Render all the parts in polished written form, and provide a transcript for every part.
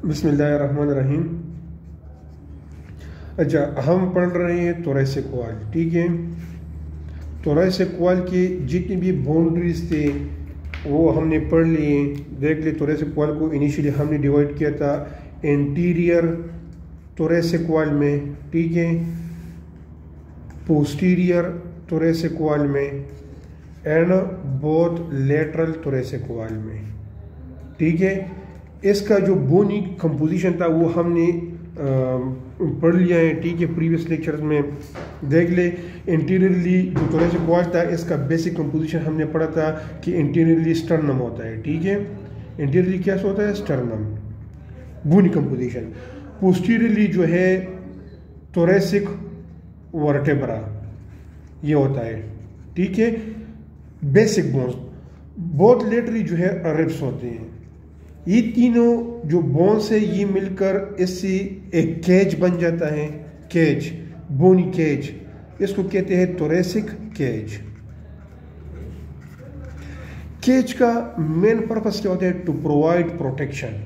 बिस्मिल्लाहिर्रहमानिर्रहीम। अच्छा, हम पढ़ रहे हैं थोरेसिक वॉल। ठीक है, थोरेसिक वॉल की जितनी भी बाउंड्रीज थे वो हमने पढ़ लिए, देख लिए। थोरेसिक वॉल को इनिशियली हमने डिवाइड किया था इंटीरियर थोरेसिक वॉल में, ठीक है, पोस्टीरियर थोरेसिक वॉल में and both lateral thoracic wall में। ठीक है, इसका जो बोनी कंपोजिशन था वो हमने पढ़ लिया है। ठीक है, प्रीवियस लेक्चर्स में देख ले। इंटीरियरली जो थोरेसिक वॉल था इसका बेसिक कंपोजिशन हमने पढ़ा था कि इंटीरियरली स्टर्नम होता है। ठीक है, इंटीरियरली क्या होता है? स्टर्नम, बोनी कंपोजिशन। पोस्टीरियरली जो है थोरेसिक वर्टेब्रा ये होता है। ठीक है, बेसिक बोन्स। बहुत लेटरली जो है रिब्स होते हैं। ये तीनों जो बोन्स है ये मिलकर इससे एक केज बन जाता है। केज, बोनी केज, इसको कहते हैं थोरेसिक केज। केज का मेन पर्पस क्या होता है? To provide protection.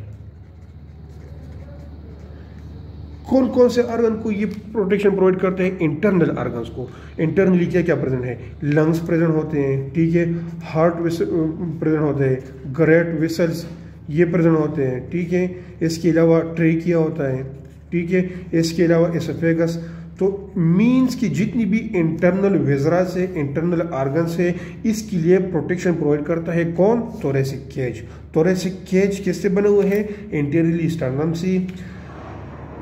कौन कौन से ऑर्गन को ये प्रोटेक्शन प्रोवाइड करते हैं? इंटरनल ऑर्गन्स को। इंटरनली क्या क्या प्रेजेंट है? लंग्स प्रेजेंट होते हैं, ठीक है, हार्ट प्रेजेंट होते हैं, ग्रेट वेसल्स ये प्रेजेंट होते हैं, ठीक है। इसके अलावा ट्रेकिया होता है, ठीक है, इसके अलावा एसोफेगस। तो मीन्स की जितनी भी इंटरनल वेजरा से इंटरनल ऑर्गन से इसके लिए प्रोटेक्शन प्रोवाइड करता है कौन? Thoracic cage. थोरेसिक केज किससे बने हुए हैं? इंटीरियरली स्टर्नम से,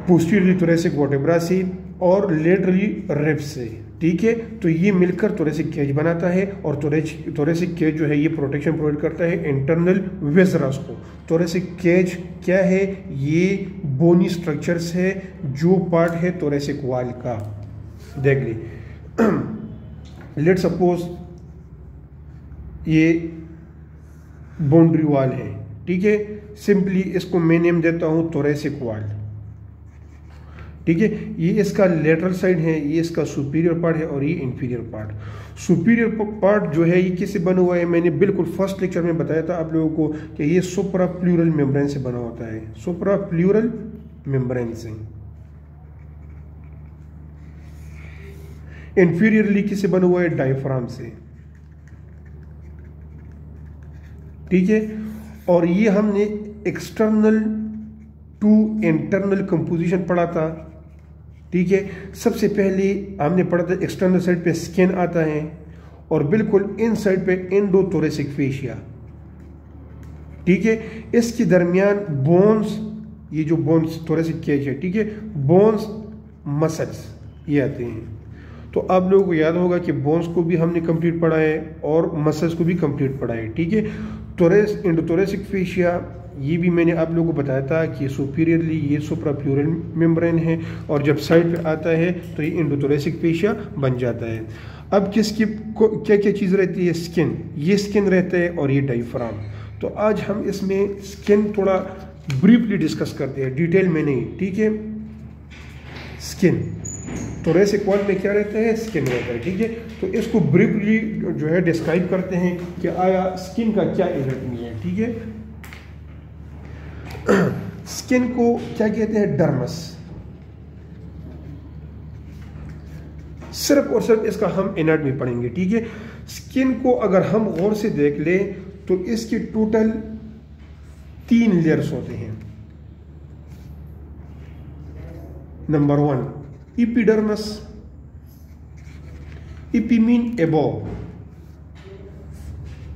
पोस्टीरियरली थोरेसिक वर्टेब्रा से और लेटरली रिब्स से। ठीक है, तो ये मिलकर थोरेसिक केज बनाता है और थोरेसिक केज जो है ये प्रोटेक्शन प्रोवाइड करता है इंटरनल वेजरास को। थोरेसिक केज क्या है? ये बोनी स्ट्रक्चर्स है जो पार्ट है थोरेसिक वॉल का। देख ली, लेट सपोज ये बाउंड्री वॉल है, ठीक है, सिंपली इसको मैं नेम देता हूं थोरेसिक वॉल। ठीक है, ये इसका लेटरल साइड है, ये इसका सुपीरियर पार्ट है और ये इंफीरियर पार्ट। सुपीरियर पार्ट जो है ये किससे बना हुआ है? मैंने बिल्कुल फर्स्ट लेक्चर में बताया था आप लोगों को कि ये सुप्रा प्लूरल मेम्ब्रेन से बना होता है। सुप्रा प्लूरल मेम्ब्रेन से। इंफीरियरली किससे बना हुआ है? डायफ्राम से। ठीक है, और ये हमने एक्सटर्नल टू इंटरनल कंपोजिशन पढ़ा था। ठीक है, सबसे पहले हमने पढ़ा था एक्सटर्नल साइड पे स्किन आता है और बिल्कुल इन साइड पे एंडोथोरेसिक फेशिया। ठीक है, इसके दरमियान बोन्स, ये जो बोन्स थोरेसिक केज है, ठीक है, बोन्स मसल्स ये आते हैं। तो आप लोगों को याद होगा कि बोन्स को भी हमने कंप्लीट पढ़ा है और मसल्स को भी कंप्लीट पढ़ा है। ठीक है, एंडोथोरेसिक फेशिया ये भी मैंने आप लोगों को बताया था कि सुपीरियरली ये सुप्राप्लूरल मेम्ब्रेन है और जब साइड पे आता है तो ये एंडोथोरेसिक फेशिया बन जाता है। अब किसकी क्या क्या चीज़ रहती है? स्किन, ये स्किन रहता है और ये डायफ्राम। तो आज हम इसमें स्किन थोड़ा ब्रीफली डिस्कस करते हैं, डिटेल में नहीं। ठीक है, स्किन थोरेसिक वॉल में क्या रहता है? स्किन रहता है। ठीक है, तो इसको ब्रीफली जो है डिस्क्राइब करते हैं कि आया स्किन का क्या एनाटॉमी है। ठीक है, स्किन को क्या कहते हैं? डर्मस। सिर्फ और सिर्फ इसका हम एनाटॉमी पढ़ेंगे। ठीक है, स्किन को अगर हम गौर से देख ले तो इसकी टोटल 3 लेयर्स होते हैं। Number 1 epidermis. AP mean above,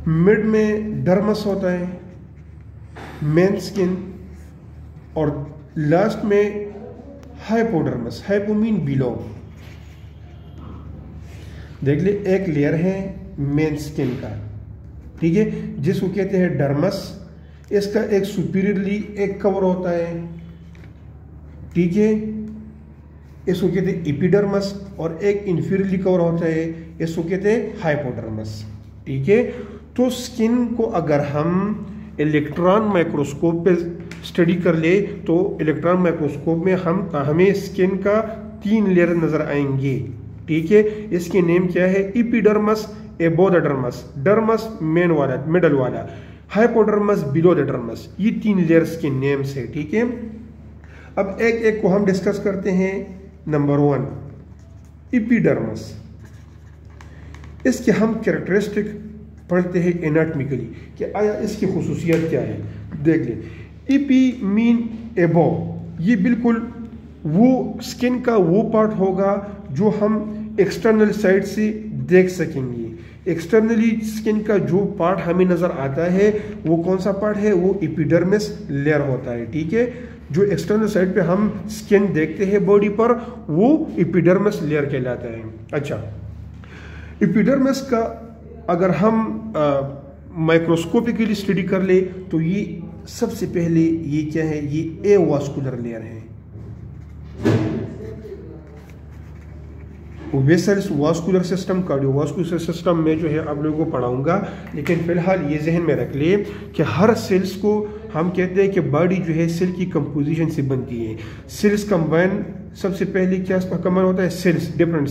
mid में डर्मस होता है, मेन स्किन, और लास्ट में हाइपोडर्मस। Hypo mean below. देख ले, एक लेयर है मेन स्किन का, ठीक है, जिसको कहते हैं डर्मस। इसका एक सुपीरियरली एक कवर होता है, ठीक है, इसको कहते हैं एपिडर्मस, और एक इंफीरियरली कवर होता है, इसको कहते हैं हाइपोडर्मस। ठीक है, तो स्किन को अगर हम इलेक्ट्रॉन माइक्रोस्कोप पे स्टडी कर ले तो इलेक्ट्रॉन माइक्रोस्कोप में हमें स्किन का 3 लेयर नजर आएंगे। ठीक है, इसके नेम क्या है? Epidermis, above the dermis. Dermis main वाला, मिडल वाला, हाइपोडर्मस, बिलो द डर्मस, ये 3 लेयर्स के नेम्स है, ठीक है। अब एक एक को हम डिस्कस करते हैं। नंबर 1 एपिडर्मस, इसके हम कैरेक्टरिस्टिक पढ़ते हैं एनाटॉमिकली कि आया इसकी खुसूसियत क्या है। देख लें, एपी मीन एबोव, ये बिल्कुल वो स्किन का वो पार्ट होगा जो हम एक्सटर्नल साइड से देख सकेंगे। एक्सटर्नली स्किन का जो पार्ट हमें नजर आता है वो कौन सा पार्ट है, वो एपिडर्मिस लेयर होता है, ठीक है। जो एक्सटर्नल साइड पे हम स्किन देखते हैं बॉडी पर, वो एपिडर्मिस लेयर कहलाता है। अच्छा, एपिडर्मिस का अगर हम माइक्रोस्कोपिकली स्टडी कर ले तो ये सबसे पहले ये क्या है, ये एवास्कुलर लेयर है। Vessels, vascular system, cardiovascular system में जो है आप लोगों को पढ़ाऊंगा, लेकिन फिलहाल ये जहन में रख ले कि हर सेल्स को हम कहते हैं कि बॉडी जो है सेल की कंपोजिशन से बनती है। सेल्स कंबाइन, सबसे पहले क्या कंबाइन होता है, सेल्स, डिफरेंट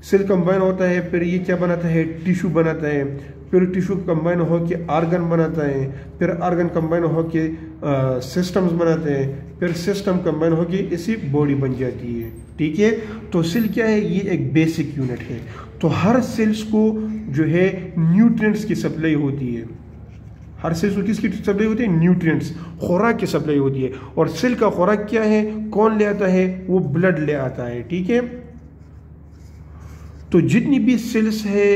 सेल कंबाइन होता है, फिर ये क्या बनाता है, टिश्यू बनाता है, फिर टिश्यू कंबाइन हो के आर्गन बनाता है, फिर आर्गन कंबाइन हो के सिस्टम्स बनाते हैं, फिर सिस्टम कंबाइन हो के इसी बॉडी बन जाती है, ठीक है। तो सेल क्या है, ये एक बेसिक यूनिट है। तो हर सेल्स को जो है न्यूट्रिएंट्स की सप्लाई होती है। हर सेल्स को किसकी सप्लाई होती है, न्यूट्रिएंट्स, खुराक की सप्लाई होती है। और सेल का खुराक क्या है, कौन ले आता है, वो ब्लड ले आता है, ठीक है। तो जितनी भी सेल्स है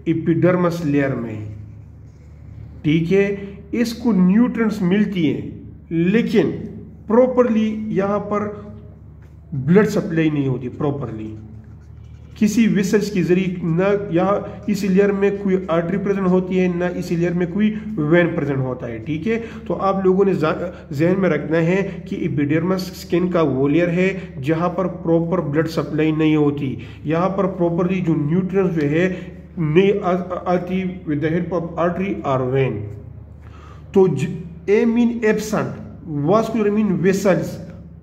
एपिडर्मस लेयर में, ठीक है, इसको न्यूट्रिएंट्स मिलती हैं, लेकिन प्रॉपरली यहां पर ब्लड सप्लाई नहीं होती प्रॉपरली, किसी वेसल्स के जरिए। ना यहाँ इसी लेयर में कोई आर्टरी प्रेजेंट होती है, ना इसी लेयर में कोई वेन प्रेजेंट होता है, ठीक है। तो आप लोगों ने जहन में रखना है कि एपिडर्मस स्किन का वो लेयर है जहाँ पर प्रॉपर ब्लड सप्लाई नहीं होती। यहाँ पर प्रॉपरली जो न्यूट्रिएंट्स जो है नहीं आती with the help of artery और वेन। तो a mean absent, vascular mean vessels,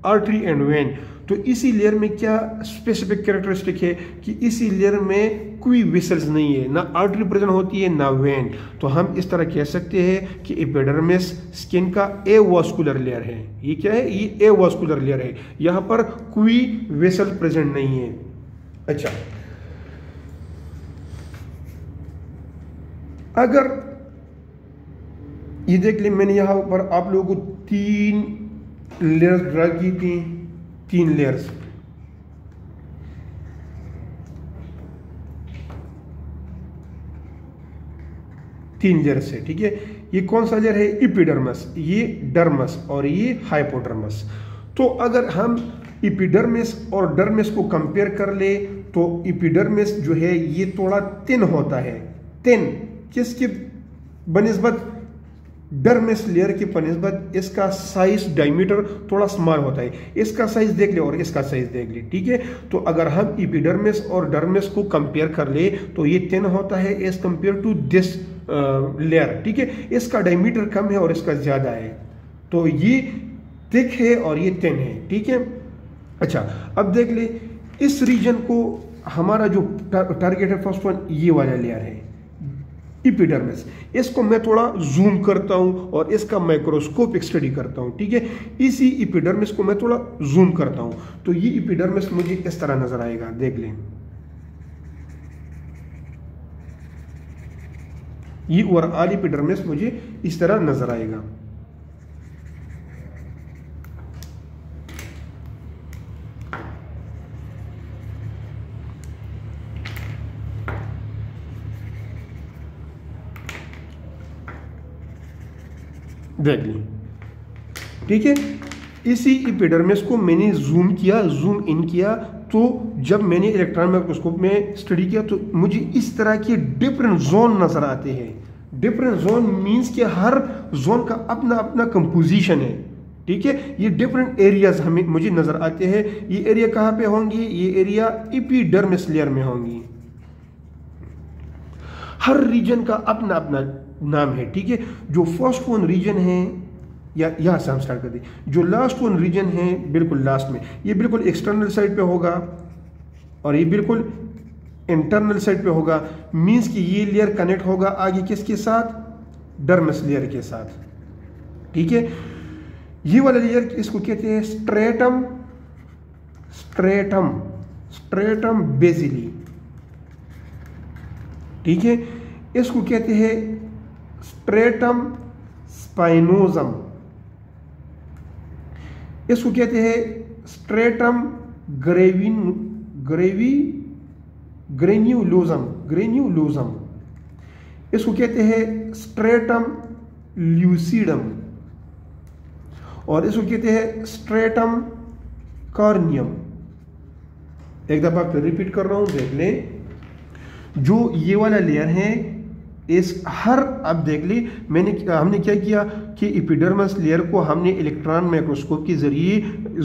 artery and vein. तो इसी लेयर में क्या स्पेसिफिक कैरेक्टरिस्टिक है कि इसी लेयर में कोई वेसल्स नहीं है, ना आर्टरी प्रेजेंट होती है, ना वेन। तो हम इस तरह कह सकते हैं कि एपिडर्मिस स्किन का एवास्कुलर लेयर है। ये क्या है, ये एवास्कुलर लेयर है, यहाँ पर कोई वेसल प्रेजेंट नहीं है। अच्छा, अगर ये देख ले, मैंने यहां पर आप लोगों को 3 लेयर्स ड्रा की थी, 3 लेयर्स। तीन लेयर्स है, ठीक है। ये कौन सा लेयर है, एपिडर्मस, ये डर्मस और ये हाइपोडर्मस। तो अगर हम एपिडर्मिस और डर्मिस को कंपेयर कर ले तो एपिडर्मिस जो है ये थोड़ा थिन होता है। थिन किसकी बनिस्बत, डर्मिस लेयर की बनिस्बत इसका साइज, डायमीटर थोड़ा स्मॉल होता है। इसका साइज देख ले और इसका साइज देख ले, ठीक है। तो अगर हम एपिडर्मिस और डर्मिस को कंपेयर कर ले तो ये थिन होता है as compare to this layer, ठीक है। इसका डायमीटर कम है और इसका ज्यादा है, तो ये थिक है और ये थिन है, ठीक है। अच्छा, अब देख ले इस रीजन को, हमारा जो टारगेट है फर्स्ट वन, ये वाला लेयर है एपिडर्मिस। इसको मैं थोड़ा जूम करता हूं और इसका माइक्रोस्कोपिक स्टडी करता हूं, ठीक है। इसी एपिडर्मिस को मैं थोड़ा जूम करता हूं तो ये एपिडर्मिस मुझे इस तरह नजर आएगा, देख लें। ये ओवरऑल एपिडर्मिस मुझे इस तरह नजर आएगा। देख ली, ठीक है। इसी एपिडर्मिस को मैंने जूम किया, जूम इन किया, तो जब मैंने इलेक्ट्रॉन माइक्रोस्कोप में स्टडी किया तो मुझे इस तरह के डिफरेंट जोन नजर आते हैं। डिफरेंट जोन मींस कि हर जोन का अपना अपना कंपोजिशन है, ठीक है। ये डिफरेंट एरियाज हमें मुझे नजर आते हैं। ये एरिया कहाँ पे होंगी, ये एरिया एपिडर्मिस लेयर में होंगी। हर रीजन का अपना अपना नाम है, ठीक है। जो फर्स्ट वन रीजन है, या यहां से हम स्टार्ट कर दें, जो लास्ट वन रीजन है बिल्कुल लास्ट में, ये बिल्कुल एक्सटर्नल साइड पे होगा और ये बिल्कुल इंटरनल साइड पे होगा। मींस कि ये लेयर कनेक्ट होगा आगे किसके साथ, डर्मिस लेयर के साथ, ठीक है। ये वाला लेयर इसको कहते हैं स्ट्रेटम, स्ट्रेटम, स्ट्रेटम बेसिली, ठीक है। इसको कहते हैं स्ट्रेटम स्पाइनोजम, इसको कहते हैं स्ट्रेटम ग्रेन्यूलोजम, ग्रेन्यूलोजम, इसको कहते हैं स्ट्रेटम ल्यूसिडम, और इसको कहते हैं स्ट्रेटम कार्नियम। एक दफा फिर रिपीट कर रहा हूं, देख लें। जो ये वाला लेयर है इस हर, अब देख ली हमने क्या किया कि एपिडर्मिस लेयर को हमने इलेक्ट्रॉन माइक्रोस्कोप के जरिए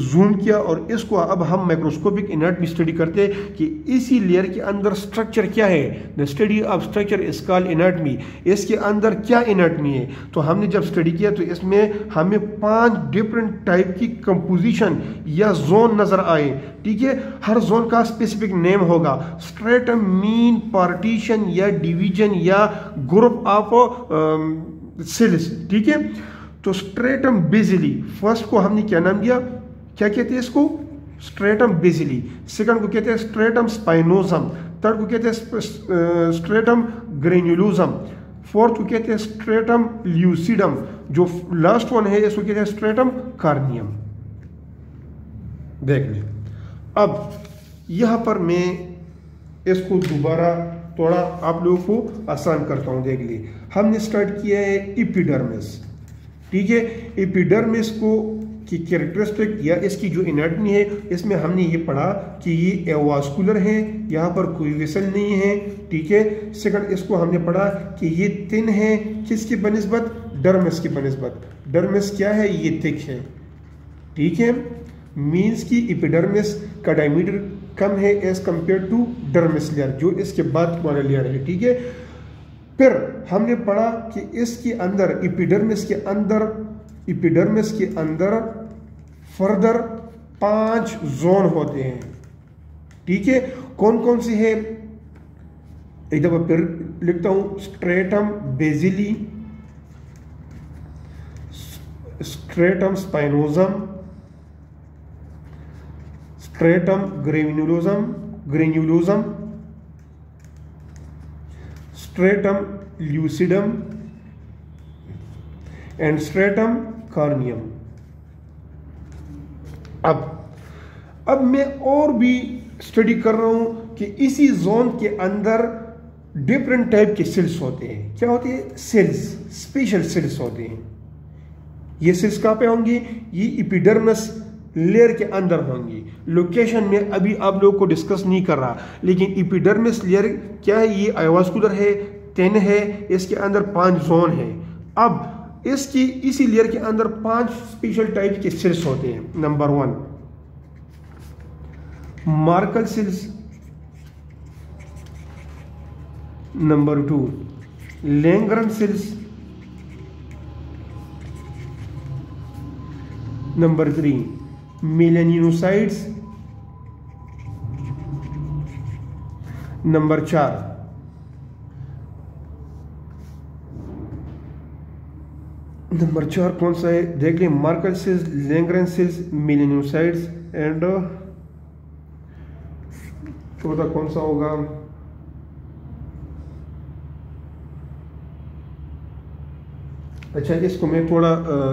जूम किया, और इसको अब हम माइक्रोस्कोपिक एनाटॉमी स्टडी करते हैं कि इसी लेयर के अंदर स्ट्रक्चर क्या है। The study of structure is called anatomy. इसके अंदर क्या एनाटॉमी है, तो हमने जब स्टडी किया तो इसमें हमें 5 डिफरेंट टाइप की कंपोजिशन या जोन नजर आए, ठीक है। हर जोन का स्पेसिफिक नेम होगा। स्ट्रेटम मीन पार्टीशन या डिवीजन या ग्रुप ऑफ सेल्स, ठीक है। तो स्ट्रेटम बेसिली, फर्स्ट को हमने क्या नाम दिया, क्या कहते हैं इसको, स्ट्रेटम बेसिली। सेकंड को कहते हैं स्ट्रेटम स्पाइनोजम, थर्ड को कहते हैं स्ट्रेटम ग्रेन्युलोजम, फोर्थ को कहते हैं स्ट्रेटम ल्यूसिडम, जो लास्ट वन है इसको कहते हैं स्ट्रेटम कार्नियम। देख लें। अब यहां पर मैं इसको दोबारा थोड़ा आप लोगों को आसान करता हूं। देख ली, हमने स्टार्ट किया है एपिडर्मिस, ठीक है। एपिडर्मिस को की कैरेक्टरिस्टिक या इसकी जो एनाटॉमी है, इसमें हमने ये पढ़ा कि ये एवास्कुलर है, यहाँ पर कोई वेसल नहीं है, ठीक है। सेकंड, इसको हमने पढ़ा कि ये थिन है, किसकी बनिस्बत, डर्मिस की बनिस्बत। डर्मिस क्या है, ये थिक है, ठीक है। मीन्स की एपिडर्मिस का डायमीटर कम है as compare to dermis layer, जो इसके बाद वाला लेयर है, ठीक है। फिर हमने पढ़ा कि इसके अंदर एपिडर्मिस के अंदर फर्दर 5 जोन होते हैं, ठीक है। कौन कौन से है, एक दफा फिर लिखता हूं। Stratum basale, stratum spinosum, stratum granulosum, stratum lucidum and stratum corneum. अब मैं और भी स्टडी कर रहा हूं कि इसी जोन के अंदर डिफरेंट टाइप के सेल्स होते हैं। क्या होते हैं, सेल्स, स्पेशल सेल्स होते हैं। ये सेल्स कहां पे होंगे, ये एपिडर्मिस लेयर के अंदर होंगी। लोकेशन में अभी आप लोगों को डिस्कस नहीं कर रहा, लेकिन एपिडर्मिस लेयर क्या है, ये आयोवास्कुलर है, थिन है, इसके अंदर 5 जोन है। अब इसकी इसी लेयर के अंदर 5 स्पेशल टाइप के सेल्स होते हैं। Number 1 Merkel cells, number 2 Langerhans cells, number 3 melanocytes, number 4 कौन सा है, देख लें। Merkel cells, Langerhans cells, melanocytes and चौथा कौन सा होगा, अच्छा इसको मैं थोड़ा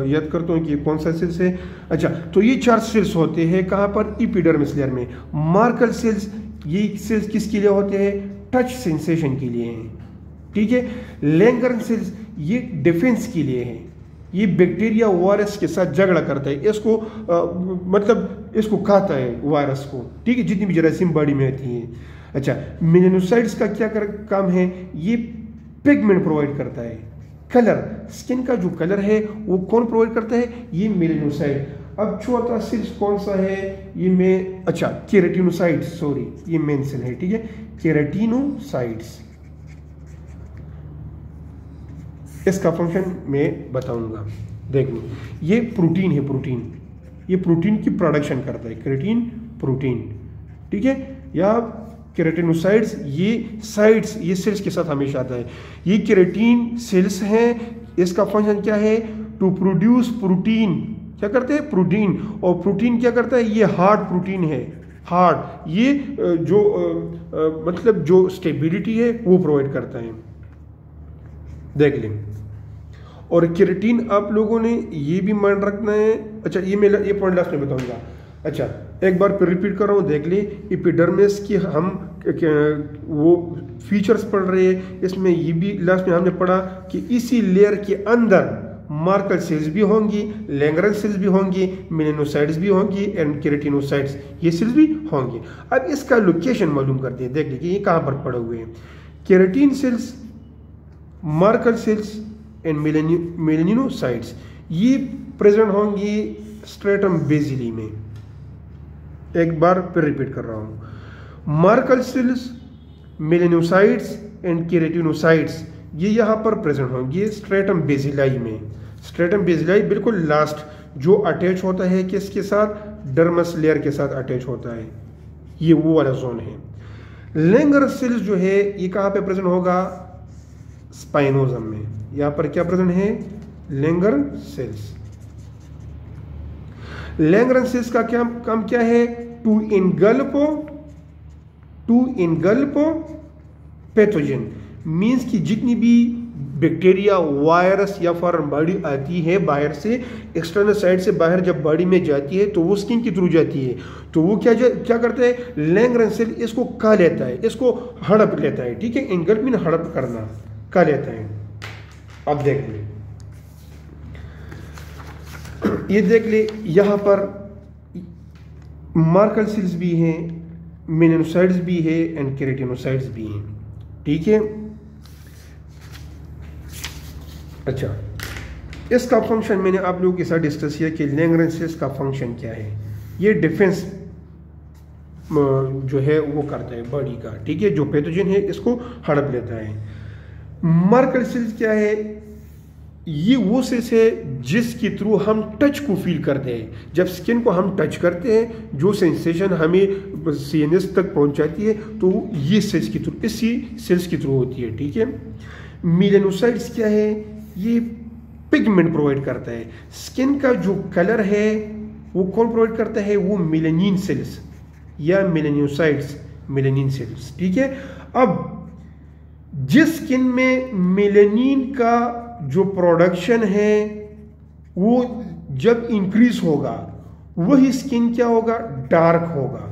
याद करता हूँ कि कौन सा सेल्स है। अच्छा, तो ये 4 सेल्स होते हैं कहाँ पर, एपिडर्मिस लेयर में। मार्कल सेल्स, ये सेल्स किसके लिए होते हैं, टच सेंसेशन के लिए हैं, ठीक है। लैंगरन सेल्स ये डिफेंस के लिए है, ये बैक्टीरिया वायरस के साथ झगड़ा करता है, इसको मतलब इसको खाता है वायरस को, ठीक है, जितनी भी जरासीम बॉडी में आती है। अच्छा, मेलानोसाइट्स का क्या काम है, ये पिगमेंट प्रोवाइड करता है, कलर, स्किन का जो कलर है वो कौन प्रोवाइड करता है, ये मेलानोसाइट। अब चौथा सेल्स कौन सा है, ये में अच्छा केराटिनोसाइट्स, सॉरी ये मेन सेल है, ठीक है, केराटिनोसाइट्स। इसका फंक्शन मैं बताऊंगा। देखो ये प्रोटीन है, ये प्रोटीन की प्रोडक्शन करता है, केराटिन प्रोटीन, ठीक है। या केराटिनोसाइट्स, ये साइट्स, ये सेल्स के साथ हमेशा आता है। ये केराटिन सेल्स हैं, इसका फंक्शन क्या है? To produce protein. क्या करते हैं? प्रोटीन। और प्रोटीन क्या करता है? ये हार्ड प्रोटीन है, हार्ड। ये जो मतलब जो स्टेबिलिटी है वो प्रोवाइड करता है। देख लें। और केराटिन आप लोगों ने ये भी मान रखना है। अच्छा, ये पॉइंट लास्ट में बताऊंगा। अच्छा, एक बार फिर रिपीट कर रहा हूँ, देख ले। एपिडर्मिस की हम वो फीचर्स पढ़ रहे हैं, इसमें ये भी लास्ट में हमने पढ़ा कि इसी लेयर के अंदर मार्कर सेल्स भी होंगी, लैंगरन सेल्स भी होंगी, मेलानोसाइट्स भी होंगी एंड केराटिनोसाइट्स, ये सेल्स भी होंगी। अब इसका लोकेशन मालूम करते हैं। देख लीजिए ये कहाँ पर पड़े हुए हैं। Keratin cells, Merkel cells and melanocytes ये प्रेजेंट होंगी स्ट्रेटम बेसिली में। एक बार फिर रिपीट कर रहा हूं। Marker cells, melanocytes and keratinocytes ये यहां पर प्रेजेंट होंगे स्ट्रेटम बेसिलाई में। स्ट्रेटम बेसिलाई बिल्कुल लास्ट, जो अटैच होता है किसके साथ? डर्मस लेयर के साथ अटैच होता है, ये वो वाला जोन है। लैंगर सेल्स जो है ये कहां पे प्रेजेंट होगा? स्पाइनोजम में। यहां पर क्या प्रेजेंट है? Langer sales. लैंगरन सेल्स का क्या काम क्या है? टू इनगल्प पैथोजन, मीन्स कि जितनी भी बैक्टीरिया, वायरस या फॉरेन बॉडी आती है बाहर से, एक्सटर्नल साइड से बाहर जब बॉडी में जाती है तो वो स्किन के थ्रू जाती है, तो वो क्या करता है? लैंगरन सेल इसको खा लेता है, इसको हड़प लेता है। ठीक है, इनगल्प मीन हड़प करना, खा लेता है। अब देख ले, ये देख ले, यहां पर मार्कर सेल्स भी हैं, मेलानोसाइट्स भी है एंड केराटिनोसाइट्स भी हैं। ठीक है। अच्छा, इसका फंक्शन मैंने आप लोगों के साथ डिस्कस किया कि लैंगरन सेल्स का फंक्शन क्या है। ये डिफेंस जो है वो करता है बॉडी का। ठीक है, जो पैथोजन है इसको हड़प लेता है। मार्कर सेल्स क्या है? ये वो सेल्स है जिसके थ्रू हम टच को फील करते हैं। जब स्किन को हम टच करते हैं, जो सेंसेशन हमें सीएनएस तक पहुंचाती है, तो ये सेल्स के थ्रू, इसी सेल्स के थ्रू होती है। ठीक है। मेलानोसाइट्स क्या है? ये पिगमेंट प्रोवाइड करता है। स्किन का जो कलर है वो कौन प्रोवाइड करता है? वो मेलानिन सेल्स या मेलानोसाइट्स, मेलानिन सेल्स। ठीक है। अब जिस स्किन में मेलानिन का जो प्रोडक्शन है वो जब इंक्रीज होगा, वही स्किन क्या होगा? डार्क होगा।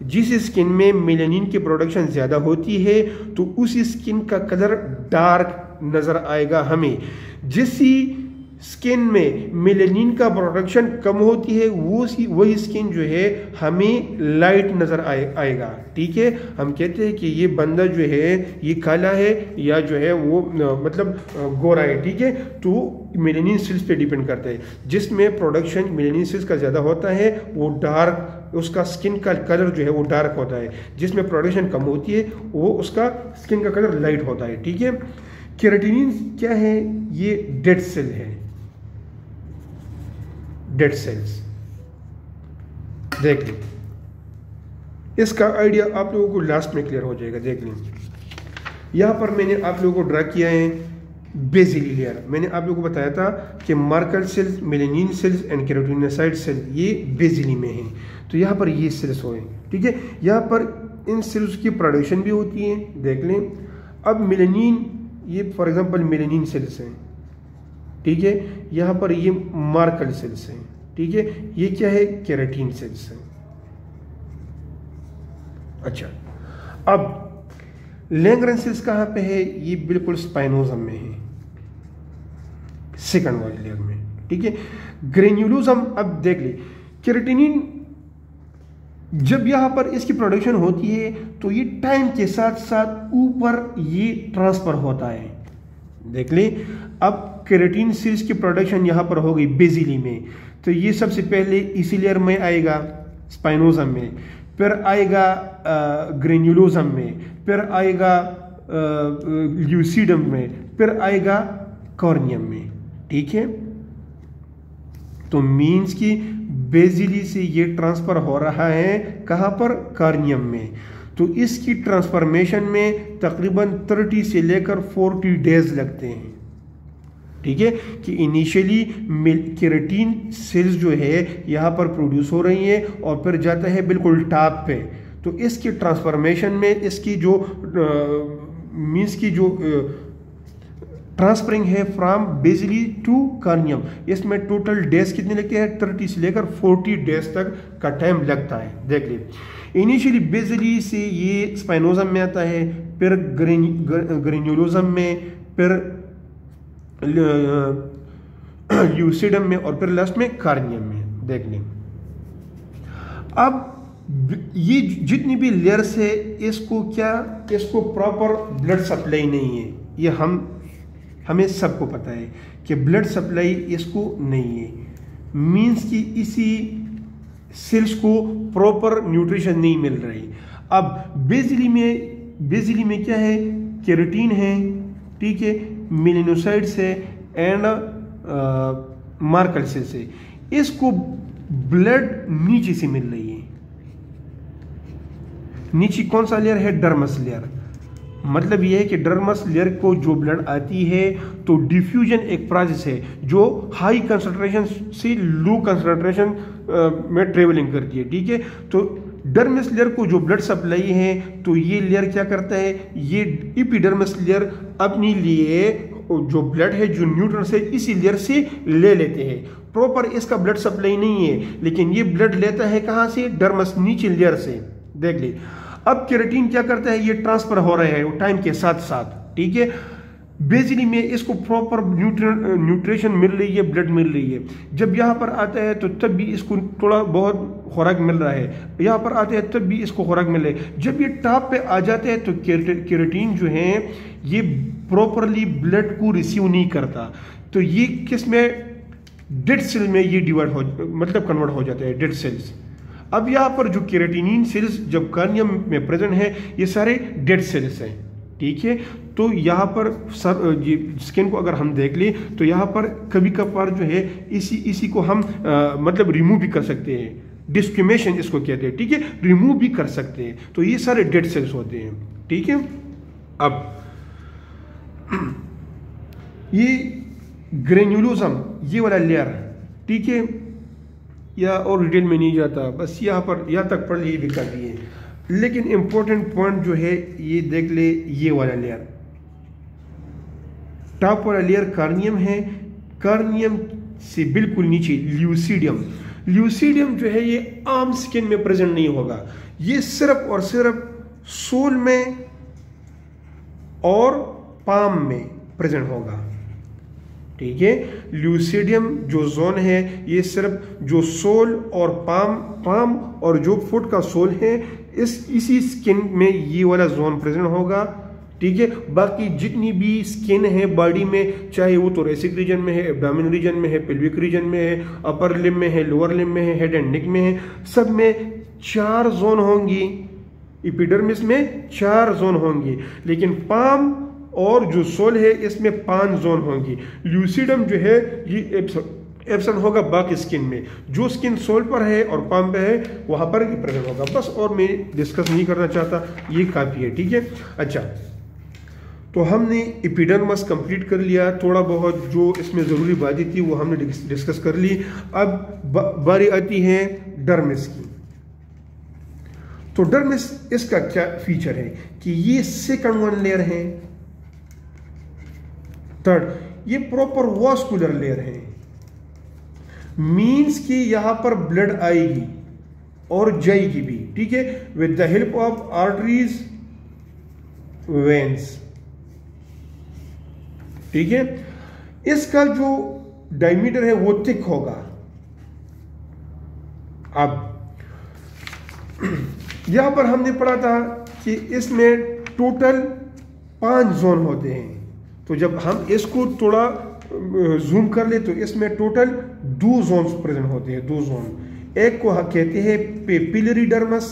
जिस स्किन में मेलानिन की प्रोडक्शन ज़्यादा होती है तो उस स्किन का कलर डार्क नज़र आएगा हमें। जिस स्किन में मेलानिन का प्रोडक्शन कम होती है वही स्किन जो है हमें लाइट नज़र आएगा। ठीक है। हम कहते हैं कि ये बंदा जो है ये काला है या जो है वो मतलब गोरा है। ठीक है। तो मेलानिन सेल्स पे डिपेंड करता है। जिसमें प्रोडक्शन मेलानिन सेल्स का ज़्यादा होता है वो डार्क, उसका स्किन का कलर जो है वो डार्क होता है। जिसमें प्रोडक्शन कम होती है वो उसका स्किन का कलर लाइट होता है। ठीक है। केराटिनिन क्या है? ये डेड सेल है, डेड सेल्स। देख लें, इसका आइडिया आप लोगों को लास्ट में क्लियर हो जाएगा। देख लें, यहां पर मैंने आप लोगों को ड्रा किया है बेसिली लेयर। मैंने आप लोगों को बताया था कि marker cells, melanin cells and keratinocyte cell ये बेसिली में हैं। तो यहां पर ये सेल्स हुए। ठीक है। यहां पर इन सेल्स की प्रोडक्शन भी होती है। देख लें, अब मेलानिन, ये फॉर एग्जांपल मेलानिन सेल्स हैं। ठीक है। यहां पर ये मार्कर सेल्स हैं। ठीक है। ये क्या है? केराटिन सेल्स हैं। अच्छा, अब लैंगरन सेल्स कहां पे है? ये बिल्कुल स्पाइनोजम में है, सेकंड वाली लेयर में। ठीक है। ग्रेन्युलोजम, अब देख ले, केराटिनिन जब यहां पर इसकी प्रोडक्शन होती है तो ये टाइम के साथ साथ ऊपर ये ट्रांसफर होता है। देख ले, अब केराटिन सेल्स की प्रोडक्शन यहां पर हो गई बेसिली में, तो ये सबसे पहले इसी लेयर में आएगा, स्पाइनोजम में, फिर आएगा ग्रेन्युलोजम में, फिर आएगा ल्यूसीडम में, फिर आएगा कॉर्नियम में। ठीक है। तो मीन्स की बेसिली से ये ट्रांसफर हो रहा है कहां पर? कॉर्नियम में। तो इसकी ट्रांसफॉर्मेशन में तकरीबन 30 से लेकर 40 डेज लगते हैं। ठीक है, कि इनिशियली केराटिन सेल्स जो है यहाँ पर प्रोड्यूस हो रही है और फिर जाता है बिल्कुल टॉप पे। तो इसकी ट्रांसफॉर्मेशन में इसकी जो मीन्स की जो ट्रांसफरिंग है फ्रॉम बेसिली टू कार्नियम, इसमें टोटल डेज कितने लगते हैं, 30 से लेकर 40 डेज तक का टाइम लगता है। देख लीजिए, इनिशियली बेसिली से ये स्पाइनोजम में आता है, फिर ग्रेन्युलोजम में, फिर ल्यूसिडम में और फिर लास्ट में कार्नियम में। देख लें, अब ये जितनी भी लेयर्स है इसको प्रॉपर ब्लड सप्लाई नहीं है। ये हमें सबको पता है कि ब्लड सप्लाई इसको नहीं है, मींस कि इसी सेल्स को प्रॉपर न्यूट्रिशन नहीं मिल रही। अब बेसिली में क्या है, केराटिन है, ठीक है, मेलानोसाइट्स है एंड मार्कर सेल्स है। इसको ब्लड नीचे से मिल रही है। नीचे कौन सा लेयर है, डर्मस लेयर। मतलब यह है कि डर्मस लेयर को जो ब्लड आती है तो डिफ्यूजन एक प्रोसेस है जो हाई कंसंट्रेशन से लो कंसंट्रेशन में ट्रेवलिंग करती है, ठीक है। तो डर्मस लेयर को जो ब्लड सप्लाई है तो ये लेयर क्या करता है, ये एपिडर्मस लेयर अपने लिए जो ब्लड है जो न्यूट्रॉन्स है इसी लेयर से ले लेते हैं। प्रॉपर इसका ब्लड सप्लाई नहीं है, लेकिन ये ब्लड लेता है कहाँ से, डर्मस नीचे लेयर से। देख ली, अब केराटिन क्या करता है, ये ट्रांसफर हो रहा है टाइम के साथ साथ, ठीक है। बेसिली में इसको प्रॉपर न्यूट्रिशन मिल रही है, ब्लड मिल रही है। जब यहाँ पर आता है तो तब भी इसको थोड़ा बहुत खुराक मिल रहा है, यहाँ पर आते हैं तब भी इसको खुराक मिल रहा है। जब ये टॉप पे आ जाते हैं तो केराटिन जो है ये प्रॉपरली ब्लड को रिसीव नहीं करता, तो ये किस में, डेड सेल में ये डिवाइड हो, मतलब कन्वर्ट हो जाता है, डेड सेल्स। अब यहाँ पर जो केराटिनिन सेल्स जब कार्नियम में प्रेजेंट है ये सारे डेड सेल्स हैं, ठीक है। तो यहाँ पर स्किन को अगर हम देख लें तो यहाँ पर कभी कभार जो है इसी को हम मतलब रिमूव भी कर सकते हैं, डिस्क्रिमिनेशन इसको कहते हैं, ठीक है, रिमूव भी कर सकते हैं। तो ये सारे डेड सेल्स होते हैं, ठीक है। अब ये ग्रेन्युलोसम ये वाला लेयर, ठीक है, या और डिटेल में नहीं जाता, बस यहाँ पर यहाँ तक पढ़ लिए भी कर दिए। लेकिन इंपॉर्टेंट पॉइंट जो है ये देख ले, ये वाला लेयर, टॉप वाला लेयर कार्नियम है, कार्नियम से बिल्कुल नीचे ल्यूसीडियम। ल्यूसीडियम जो है ये आम स्किन में प्रेजेंट नहीं होगा, ये सिर्फ और सिर्फ सोल में और पाम में प्रेजेंट होगा, ठीक है। ल्यूसीडियम जो जोन है ये सिर्फ जो सोल और पाम और जो फुट का सोल है इसी स्किन में ये वाला जोन प्रेजेंट होगा, ठीक है। बाकी जितनी भी स्किन है बॉडी में, चाहे वो थोरेसिक रीजन में है, एब्डोमेन रीजन में है, पेल्विक रीजन में है, अपर लिम्ब में है, लोअर लिम्ब में है, हेड एंड नेक में है, सब में 4 जोन होंगी। एपिडर्मिस में 4 जोन होंगी, लेकिन पाम और जो सोल है इसमें 5 जोन होंगी। ल्यूसीडियम जो है ये एब्सेंट होगा बाकी स्किन में, जो स्किन सोल पर है और पाम पे है वहां पर प्रेजेंट होगा। बस और मैं डिस्कस नहीं करना चाहता, ये काफी है, ठीक है। अच्छा, तो हमने एपिडर्मिस कंप्लीट कर लिया, थोड़ा बहुत जो इसमें ज़रूरी बातें थी वो हमने डिस्कस कर ली। अब बारी आती है डर्मिस की। तो डर्मिस इसका क्या फीचर है कि ये सेकंड वन लेयर है, थर्ड ये प्रॉपर वास्कुलर लेयर है, मींस कि यहां पर ब्लड आएगी और जाएगी भी, ठीक है, with the help of arteries veins, ठीक है। इसका जो डायमीटर है वो थिक होगा। अब यहां पर हमने पढ़ा था कि इसमें टोटल 5 जोन होते हैं, तो जब हम इसको थोड़ा जूम कर ले तो इसमें टोटल 2 जोन्स प्रेजेंट होते हैं, 2 जोन। एक को हम कहते हैं पेपिलरी डर्मस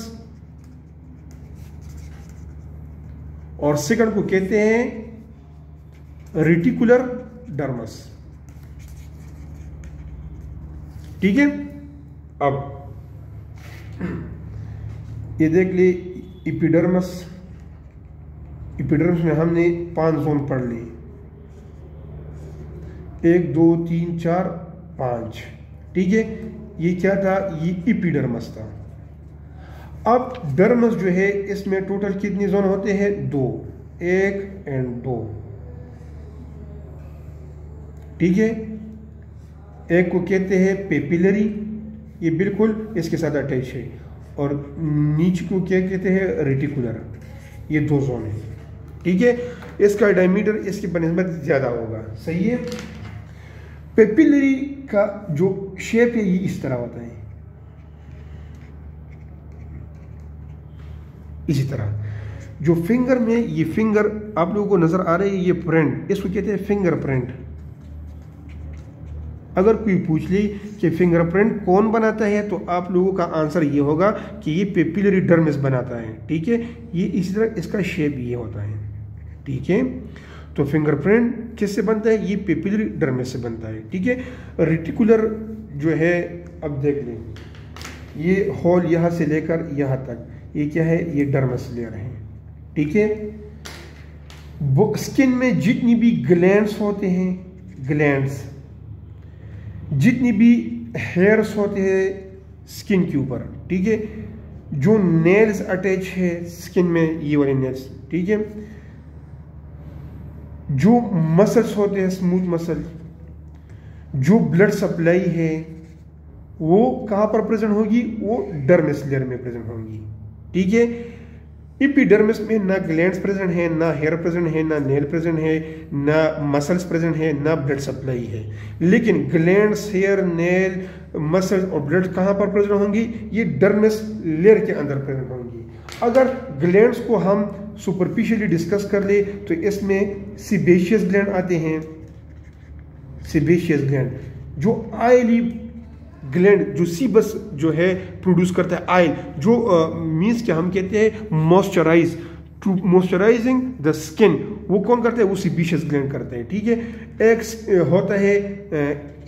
और सेकंड को कहते हैं रेटिकुलर डर्मस, ठीक है। अब ये देख ले, एपिडर्मिस में हमने 5 जोन पढ़ ली। 1 2 3 4 5, ठीक है। ये क्या था, ये एपिडर्मिस था। अब डर्मिस जो है इसमें टोटल कितने जोन होते हैं, 2, 1 और 2, ठीक है। एक को कहते हैं पेपिलरी, ये बिल्कुल इसके साथ अटैच है, और नीचे को क्या कहते हैं, रेटिकुलर। ये 2 जोन है, ठीक है। इसका डायमीटर इसकी बनिस्बत ज़्यादा होगा, सही है। पेपिलरी का जो शेप है ये इस तरह होता है, इसी तरह। जो फिंगर में ये फिंगर आप लोगों को नजर आ रही है, ये प्रिंट, इसको कहते हैं फिंगरप्रिंट। अगर कोई पूछ ले कि फिंगरप्रिंट कौन बनाता है, तो आप लोगों का आंसर ये होगा कि ये पेपिलरी डर्मिस बनाता है, ठीक है। ये इसी तरह इसका शेप ये होता है, ठीक है। तो फिंगरप्रिंट किससे बनता है, ये पेपिलरी डर्मिस से बनता है, ठीक है। रेटिकुलर जो है, अब देख लें, ये होल यहाँ से लेकर यहाँ तक, ये क्या है, ये डर्मिस लेयर है, ठीक है। स्किन में जितनी भी ग्लैंड्स होते हैं, ग्लैंड्स, जितनी भी हेयर्स होते हैं स्किन के ऊपर, ठीक है, जो नेल्स अटैच है स्किन में, ये वाले नेल्स, ठीक है, जो मसल्स होते हैं स्मूथ मसल, जो ब्लड सप्लाई है वो कहाँ पर प्रेजेंट होगी, वो डर्मिस लेयर में प्रेजेंट होगी, ठीक है। एपिडर्मिस में ना ग्लैंड्स प्रेजेंट है, ना हेयर प्रेजेंट है, ना नेल प्रेजेंट है, ना मसल्स प्रेजेंट है, ना ब्लड सप्लाई है। लेकिन ग्लैंड्स, हेयर, नेल, मसल्स और ब्लड कहाँ पर प्रेजेंट होंगी, ये डर्मिस लेयर के अंदर प्रेजेंट होंगी। अगर ग्लैंड्स को हम सुपरफिशियली डिस्कस कर ले तो इसमें सीबेशियस ग्लैंड आते हैं। सीबेशियस ग्लैंड जो ऑयली ग्लैंड, जो सीबस जो है प्रोड्यूस करता है ऑयल, जो मीन्स क्या हम कहते हैं moisturize, to moisturizing the skin, वो कौन करता है, वो सीबेशियस ग्लैंड करते हैं, ठीक है। एक होता है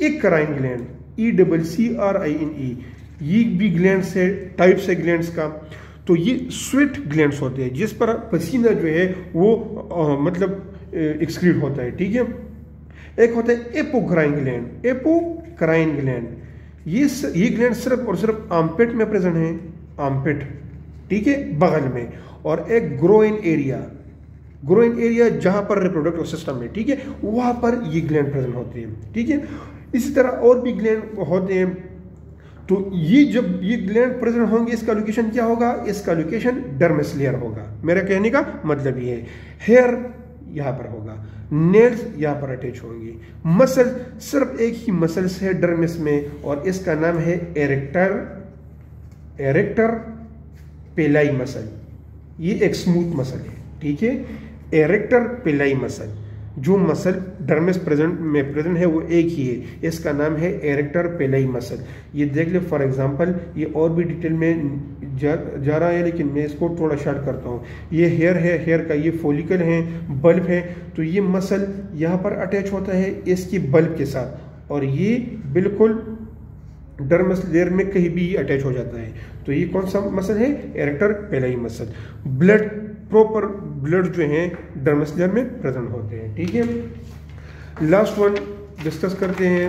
एक्राइन ग्लैंड, ECCRINE, ये भी ग्लैंड्स है, टाइप्स है ग्लैंड्स का। तो ये स्वेट ग्लैंड्स होते हैं जिस पर पसीना जो है वो मतलब एक्सक्रीट होता है, ठीक है। एक होता है एपोक्राइन ग्लैंड, एपोक्राइन ग्लैंड, ये ग्लैंड सिर्फ और सिर्फ आर्मपिट में प्रेजेंट है, आर्मपिट, ठीक है, बगल में। और एक ग्रोइन एरिया, ग्रोइन एरिया जहां पर रिप्रोडक्टिव सिस्टम है, ठीक है, वहां पर ये ग्लैंड प्रेजेंट होते हैं, ठीक है। इसी तरह और भी ग्लैंड होते हैं। तो ये जब ये ग्लैंड प्रेजेंट होंगे, इसका लोकेशन क्या होगा, इसका लोकेशन डर्मिस लेयर होगा। मेरा कहने का मतलब ये है, हेयर यहाँ पर होगा, नेल्स यहाँ पर अटैच होंगे, मसल सिर्फ एक ही मसल्स है डर्मिस में, और इसका नाम है एरेक्टर पेलाई मसल। ये एक स्मूथ मसल है, ठीक है, एरेक्टर पेलाई मसल। जो मसल डर्मिस प्रेजेंट है वो एक ही है, इसका नाम है एरेक्टर पेलाई मसल। ये देख ले, फॉर एग्जांपल, ये और भी डिटेल में जा रहा है, लेकिन मैं इसको थोड़ा शॉर्ट करता हूँ। ये हेयर है, हेयर का ये फॉलिकल है, बल्ब है, तो ये मसल यहाँ पर अटैच होता है इसकी बल्ब के साथ, और ये बिल्कुल डर्मिस लेयर में कहीं भी अटैच हो जाता है। तो ये कौन सा मसल है, arrector pili muscle. Blood, proper blood जो है डर्मिस लेयर में प्रेजेंट होते हैं, ठीक है। लास्ट वन डिस्कस करते हैं,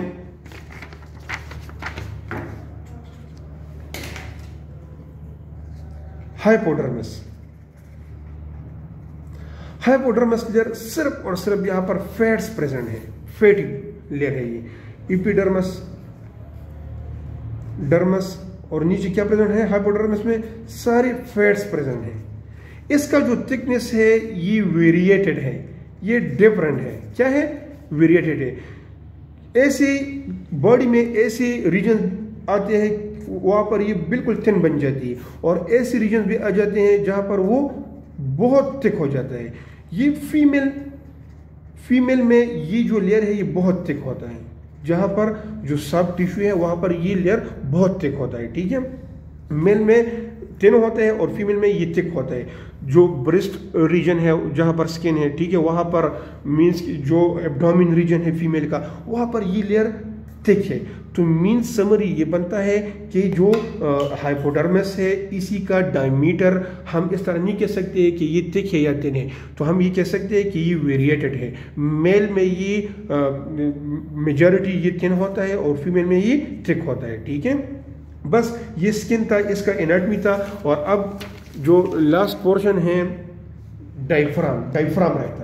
हाइपोडर्मिस। हाइपोडर्मिस लेयर सिर्फ और सिर्फ यहां पर फैट्स प्रेजेंट है, फैटी लेयर है ये। एपिडर्मिस, डर्मिस और नीचे क्या प्रेजेंट है, हाइपोडर्मिस में सारे फैट्स प्रेजेंट हैं। इसका जो थिकनेस है ये वेरिएटेड है, ये डिफरेंट है। क्या है, वेरिएटेड है। ऐसे बॉडी में ऐसे रीजन आते हैं वहां पर ये बिल्कुल थिन बन जाती है, और ऐसे रीजन भी आ जाते हैं जहां पर वो बहुत थिक हो जाता है। ये फीमेल में ये जो लेयर है ये बहुत थिक होता है, जहां पर जो सब टिश्यू है वहां पर ये लेयर बहुत थिक होता है, ठीक है। मेल में थिन होता है और फीमेल में ये थिक होता है। जो ब्रेस्ट रीजन है जहां पर स्किन है, ठीक है, वहां पर मीन्स जो एब्डोमिन रीजन है फीमेल का, वहां पर ये लेयर थिक है। तो मीन समरी ये बनता है कि जो हाइपोडर्मिस है इसी का डायमीटर हम इस तरह नहीं कह सकते कि ये थिक है या थिन है, तो हम ये कह सकते हैं कि ये वेरिएटेड है। मेल में ये मेजॉरिटी ये थिन होता है और फीमेल में ये थिक होता है। ठीक है, बस ये स्किन था, इसका एनाटमी था। और अब जो लास्ट पोर्शन है डायफ्राम रहता है।